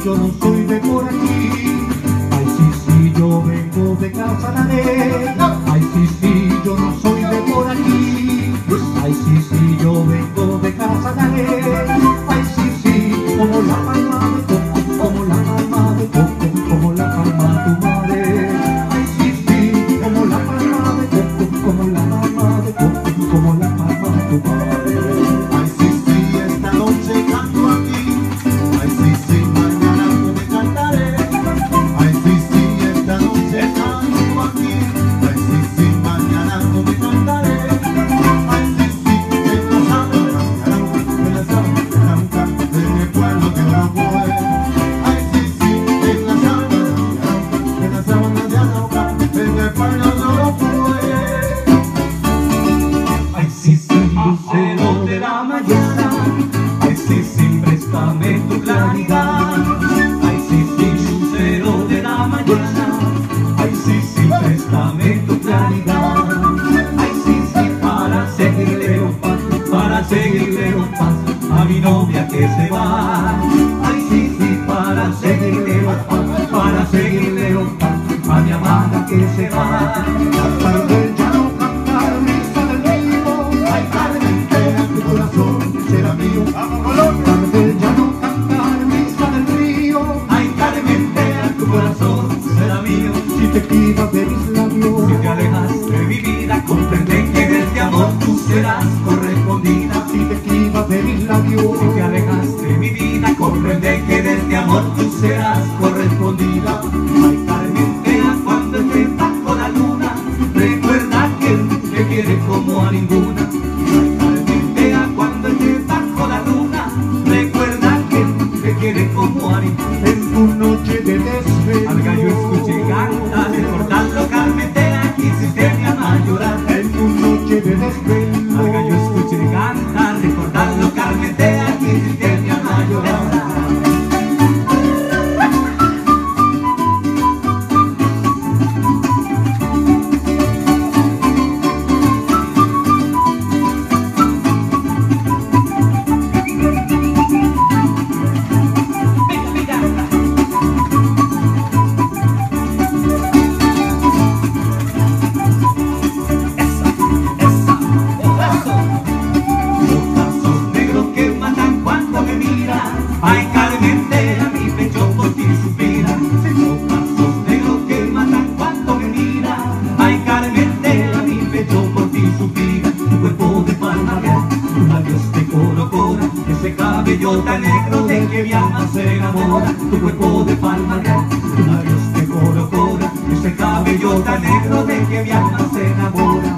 yo no soy de por aquí. Ay, sí, sí, yo vengo de Casanare. Ay, sí, sí, yo no soy de por aquí. Ay, sí, sí, yo vengo de Casanare. Ay, sí, sí, como la palma de coco, como la palma de coco, como la palma de tu madre. Ay, sí, sí, como la palma de coco, como la palma de coco, como la palma de tu madre. Ay, sí, sí, esta noche canto aquí. Ay, sí, sí, mañana no me cantaré. Ay, sí, sí, esta noche canto aquí. Ay, sí, sí, mañana no me cantaré. Ay, sí, sí, en la sábana de Arauca, en la sábana de Arauca, en el pueblo de Orocoe. Ay, sí, sí, en la sábana de Arauca, en la sábana de Arauca, en el pueblo de Orocoe. Ay, sí, sí, lucero de la mañana. Ay, sí, sí, préstame tu claridad. Ay, sí, sí, lucero de la mañana. Ay, sí, sí, préstame tu claridad. Ay, sí, sí, para seguirle un paso, para seguirle un paso a mi novia que se va. Ay, sí, sí, para seguirle un paso, para seguirle un paso a mi amada que se va. La tarde ya no cantar risa del río. Ay, Carmen, deja tu corazón será mío. Tarde ya no cantar risa del río. Ay, Carmen, deja tu corazón será mío. Si te quivas de mis labios, si te alejas de mi vida, comprende que de este amor tú serás correspondida. Si te quivas de mis labios, si te alejas de mi vida, comprende que de este amor tú serás correspondida. Ay, Carmen, vea cuando estés bajo la luna, recuerda que él te quiere como a ninguna. Ay, Carmen, vea cuando estés bajo la luna, recuerda que él te quiere como a ninguna. En tu noche de desvelo, al gallo escuché cantar, recordando Carmen, vea que hiciste mi alma llorar. En tu noche de desvelo, al gallo escuché cantar, recordando Carmen, vea que hiciste mi alma llorar. Ay, Carmen, deja mi pecho por ti suspira. Los pasos negros que matan cuando me mira. Ay, Carmen, deja mi pecho por ti suspira. Tu cuerpo de palma real, tus labios de corocora, ese cabello tan negro de que mi alma se enamora. Tu cuerpo de palma real, tus labios de corocora, ese cabello tan negro de que mi alma se enamora.